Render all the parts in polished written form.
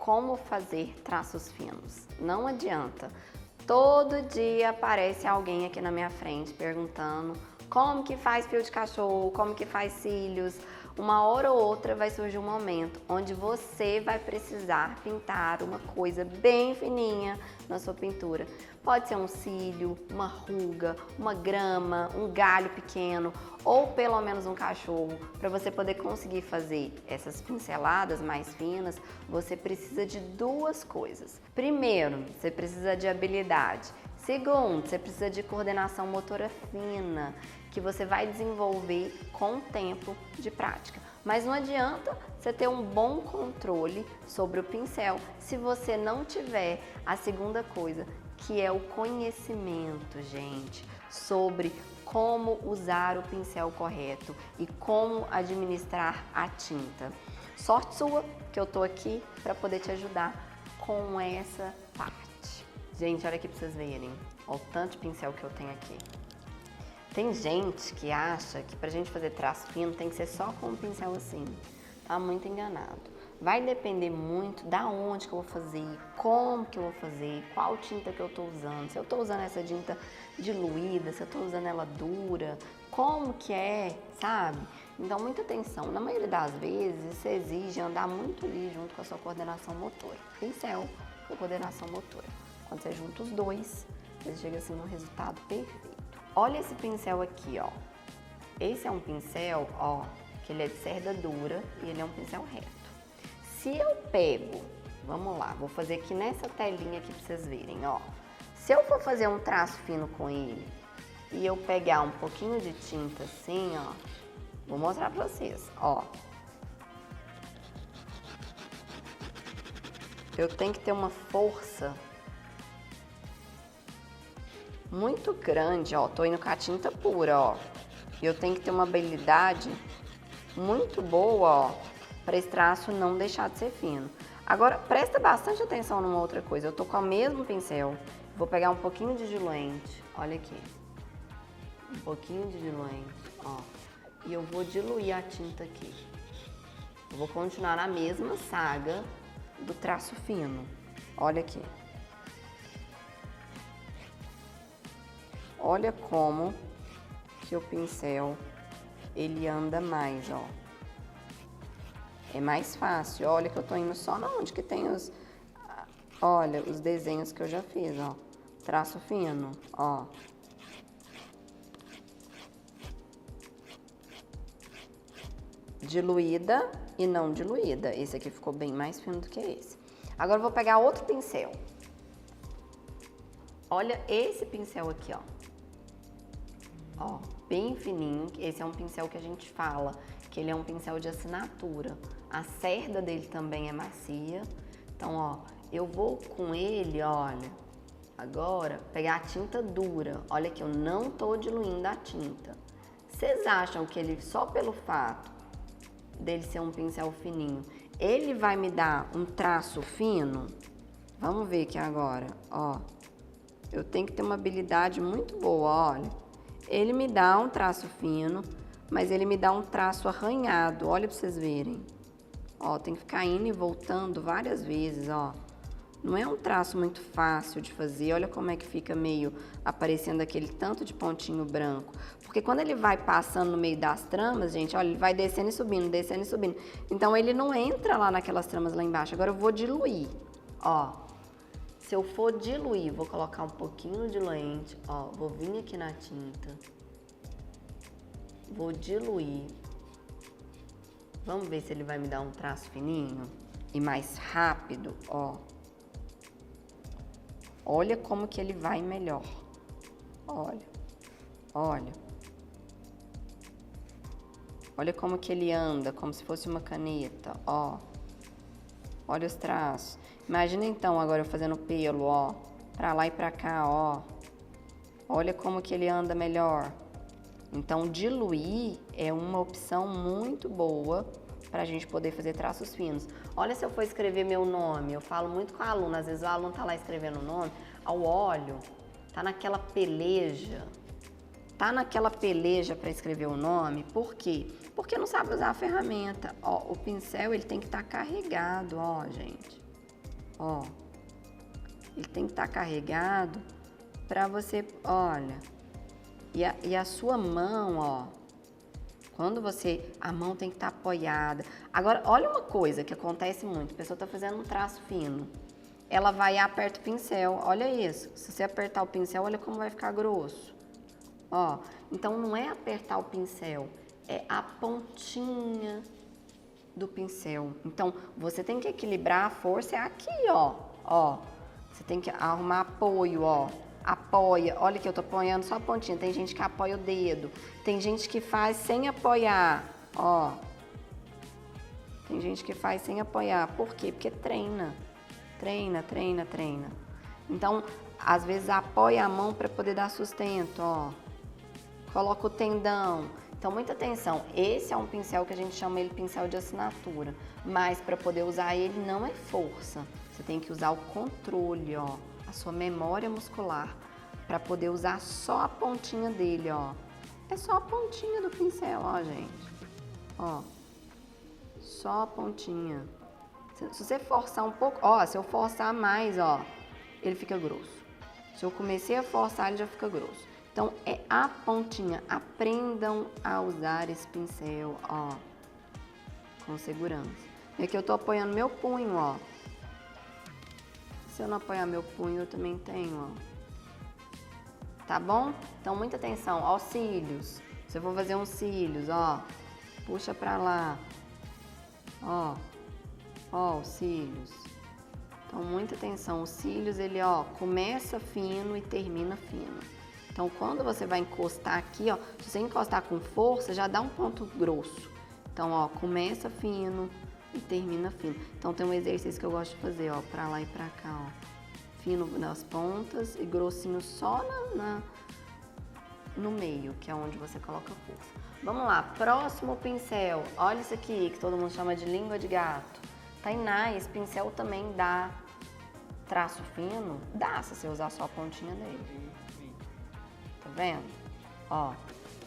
como fazer traços finos. Não adianta. Todo dia aparece alguém aqui na minha frente perguntando como que faz pelo de cachorro, como que faz cílios. Uma hora ou outra vai surgir um momento onde você vai precisar pintar uma coisa bem fininha na sua pintura. Pode ser um cílio, uma ruga, uma grama, um galho pequeno ou pelo menos um cachorro. Para você poder conseguir fazer essas pinceladas mais finas, você precisa de duas coisas. Primeiro, você precisa de habilidade. Segundo, você precisa de coordenação motora fina, que você vai desenvolver com o tempo de prática. Mas não adianta você ter um bom controle sobre o pincel se você não tiver a segunda coisa, que é o conhecimento, gente, sobre como usar o pincel correto e como administrar a tinta. Sorte sua que eu tô aqui para poder te ajudar com essa parte. Gente, olha aqui para vocês verem, olha o tanto de pincel que eu tenho aqui. Tem gente que acha que pra gente fazer traço fino tem que ser só com um pincel assim. Tá muito enganado. Vai depender muito da onde que eu vou fazer, como que eu vou fazer, qual tinta que eu tô usando. Se eu tô usando essa tinta diluída, se eu tô usando ela dura, como que é, sabe? Então, muita atenção. Na maioria das vezes, isso exige andar muito ali junto com a sua coordenação motora. Pincel com coordenação motora. Quando você junta os dois, você chega assim num resultado perfeito. Olha esse pincel aqui, ó. Esse é um pincel, ó, que ele é de cerda dura e ele é um pincel reto. Se eu pego, vamos lá, vou fazer aqui nessa telinha aqui pra vocês verem, ó. Se eu for fazer um traço fino com ele e eu pegar um pouquinho de tinta assim, ó, vou mostrar pra vocês, ó. Eu tenho que ter uma força muito grande, ó, tô indo com a tinta pura, ó. E eu tenho que ter uma habilidade muito boa, ó, para esse traço não deixar de ser fino. Agora, presta bastante atenção numa outra coisa. Eu tô com o mesmo pincel, vou pegar um pouquinho de diluente, olha aqui. Um pouquinho de diluente, ó. E eu vou diluir a tinta aqui. Eu vou continuar na mesma saga do traço fino. Olha aqui. Olha como que o pincel, ele anda mais, ó. É mais fácil. Olha que eu tô indo só na onde que tem os... Olha, os desenhos que eu já fiz, ó. Traço fino, ó. Diluída e não diluída. Esse aqui ficou bem mais fino do que esse. Agora eu vou pegar outro pincel. Olha esse pincel aqui, ó. Ó, bem fininho. Esse é um pincel que a gente fala que ele é um pincel de assinatura. A cerda dele também é macia. Então, ó, eu vou com ele, olha, agora pegar a tinta dura. Olha que eu não tô diluindo a tinta. Vocês acham que ele, só pelo fato dele ser um pincel fininho, ele vai me dar um traço fino? Vamos ver aqui agora, ó. Eu tenho que ter uma habilidade muito boa, olha. Ele me dá um traço fino, mas ele me dá um traço arranhado, olha pra vocês verem. Ó, tem que ficar indo e voltando várias vezes, ó. Não é um traço muito fácil de fazer, olha como é que fica meio aparecendo aquele tanto de pontinho branco. Porque quando ele vai passando no meio das tramas, gente, olha, ele vai descendo e subindo, descendo e subindo. Então ele não entra lá naquelas tramas lá embaixo. Agora eu vou diluir, ó. Se eu for diluir, vou colocar um pouquinho de diluente, ó, vou vir aqui na tinta, vou diluir. Vamos ver se ele vai me dar um traço fininho e mais rápido, ó. Olha como que ele vai melhor. Olha, olha. Olha como que ele anda, como se fosse uma caneta, ó. Olha os traços. Imagina então agora eu fazendo pelo, ó, pra lá e pra cá, ó. Olha como que ele anda melhor. Então, diluir é uma opção muito boa pra gente poder fazer traços finos. Olha, se eu for escrever meu nome, eu falo muito com o aluno, às vezes o aluno tá lá escrevendo o nome, ao óleo, tá naquela peleja para escrever o nome. Por quê? Porque não sabe usar a ferramenta. Ó, o pincel, ele tem que estar carregado, ó, gente. ó. Ele tem que estar carregado pra você, olha. E a sua mão, ó. Quando a mão tem que estar apoiada. Agora, olha uma coisa que acontece muito. A pessoa tá fazendo um traço fino. Ela vai e aperta o pincel. Olha isso. Se você apertar o pincel, olha como vai ficar grosso. Ó, então não é apertar o pincel, é a pontinha do pincel. Então, você tem que equilibrar a força aqui, ó. Ó, você tem que arrumar apoio, ó. Apoia. Olha que eu tô apoiando só a pontinha. Tem gente que apoia o dedo. Tem gente que faz sem apoiar, ó. Tem gente que faz sem apoiar. Por quê? Porque treina. Treina, treina, treina. Então, às vezes apoia a mão para poder dar sustento, ó. Coloca o tendão. Então, muita atenção. Esse é um pincel que a gente chama ele pincel de assinatura. Mas para poder usar ele não é força. Você tem que usar o controle, ó. A sua memória muscular. Para poder usar só a pontinha dele, ó. É só a pontinha do pincel, ó, gente. Ó. Só a pontinha. Se você forçar um pouco, ó, se eu forçar mais, ó, ele fica grosso. Se eu comecei a forçar, ele já fica grosso. Então, é a pontinha. Aprendam a usar esse pincel, ó, com segurança. E aqui eu tô apoiando meu punho, ó. Se eu não apoiar meu punho, eu também tenho, ó. Tá bom? Então, muita atenção. Ó, os cílios. Se eu vou fazer uns cílios, ó, puxa pra lá. Ó. Ó, os cílios. Então, muita atenção. Os cílios, ele, ó, começa fino e termina fino. Então, quando você vai encostar aqui, ó, se você encostar com força, já dá um ponto grosso. Então, ó, começa fino e termina fino. Então, tem um exercício que eu gosto de fazer, ó, pra lá e pra cá, ó. Fino nas pontas e grossinho só no meio, que é onde você coloca força. Vamos lá, próximo pincel. Olha isso aqui, que todo mundo chama de língua de gato. Tainá, esse pincel também dá traço fino? Dá, se você usar só a pontinha dele. Tá vendo? Ó,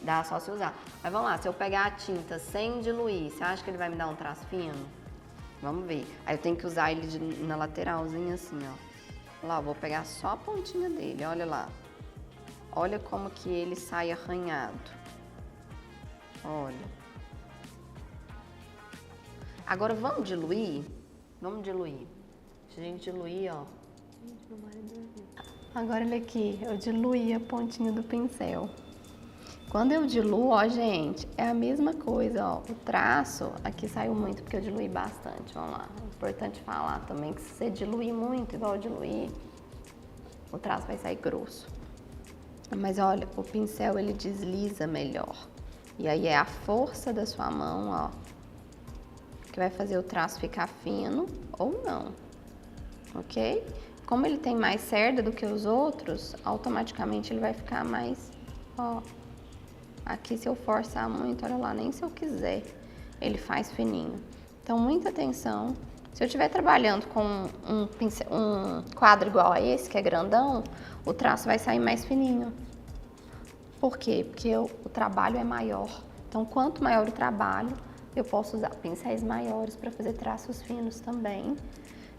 dá só se usar. Mas vamos lá, se eu pegar a tinta sem diluir, você acha que ele vai me dar um traço fino? Vamos ver. Aí eu tenho que usar ele na lateralzinha assim, ó. Lá, eu vou pegar só a pontinha dele, olha lá. Olha como que ele sai arranhado. Olha. Agora vamos diluir? Vamos diluir. Se a gente diluir, ó. Agora olha aqui, eu diluí a pontinha do pincel. Quando eu diluo, ó, gente, é a mesma coisa, ó. O traço aqui saiu muito porque eu diluí bastante, vamos lá. É importante falar também que se você diluir muito, igual eu diluí, o traço vai sair grosso. Mas olha, o pincel ele desliza melhor. E aí é a força da sua mão, ó, que vai fazer o traço ficar fino ou não, ok? Como ele tem mais cerda do que os outros, automaticamente ele vai ficar mais, ó. Aqui se eu forçar muito, olha lá, nem se eu quiser, ele faz fininho. Então, muita atenção. Se eu estiver trabalhando com um quadro igual a esse, que é grandão, o traço vai sair mais fininho. Por quê? Porque o trabalho é maior. Então, quanto maior o trabalho, eu posso usar pincéis maiores para fazer traços finos também.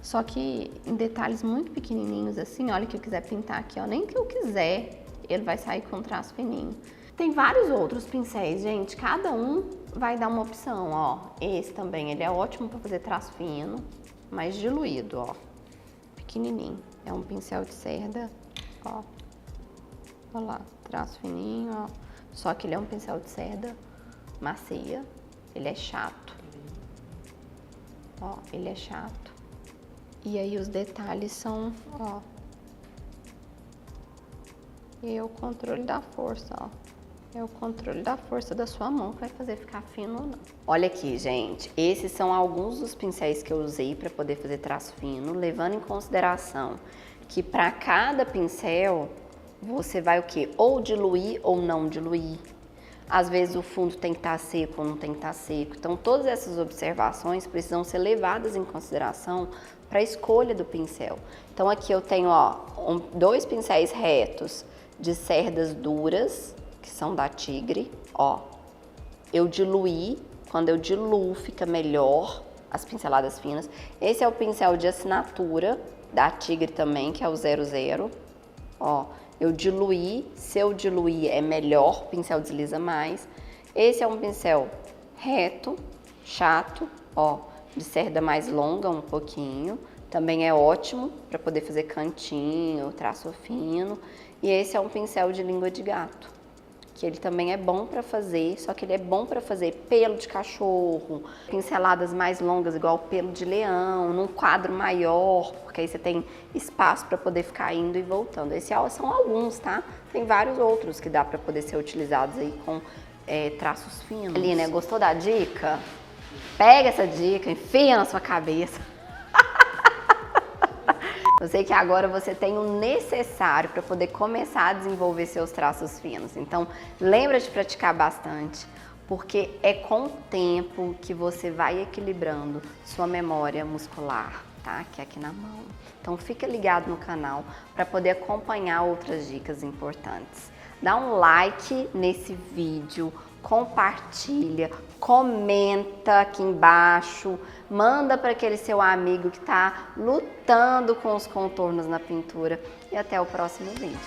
Só que em detalhes muito pequenininhos assim, olha que eu quiser pintar aqui, ó, nem que eu quiser, ele vai sair com um traço fininho. Tem vários outros pincéis, gente, cada um vai dar uma opção, ó. Esse também, ele é ótimo para fazer traço fino, mas diluído, ó, pequenininho. É um pincel de cerda, ó. Olha lá, traço fininho, ó. Só que ele é um pincel de cerda macia, ele é chato. Ó, ele é chato. E aí os detalhes são, ó. E é o controle da força, ó. É o controle da força da sua mão que vai fazer ficar fino ou não. Olha aqui, gente. Esses são alguns dos pincéis que eu usei para poder fazer traço fino, levando em consideração que para cada pincel você vai o quê? Ou diluir ou não diluir. Às vezes o fundo tem que estar seco ou não tem que estar seco. Então, todas essas observações precisam ser levadas em consideração para a escolha do pincel. Então, aqui eu tenho, ó, dois pincéis retos de cerdas duras, que são da Tigre, ó. Eu diluí, quando eu diluo fica melhor, as pinceladas finas. Esse é o pincel de assinatura da Tigre também, que é o 00. Ó, eu diluí, se eu diluir é melhor, o pincel desliza mais. Esse é um pincel reto, chato, ó, de cerda mais longa um pouquinho. Também é ótimo para poder fazer cantinho, traço fino. E esse é um pincel de língua de gato, que ele também é bom para fazer, só que ele é bom para fazer pelo de cachorro, pinceladas mais longas, igual pelo de leão, num quadro maior, porque aí você tem espaço para poder ficar indo e voltando. Esses são alguns, tá? Tem vários outros que dá para poder ser utilizados aí com traços finos. Aline, gostou da dica? Pega essa dica, enfia na sua cabeça. Eu sei que agora você tem o necessário para poder começar a desenvolver seus traços finos. Então, lembra de praticar bastante, porque é com o tempo que você vai equilibrando sua memória muscular, tá? Que é aqui na mão. Então, fica ligado no canal para poder acompanhar outras dicas importantes. Dá um like nesse vídeo, compartilha, comenta aqui embaixo, manda para aquele seu amigo que está lutando com os contornos na pintura e até o próximo vídeo.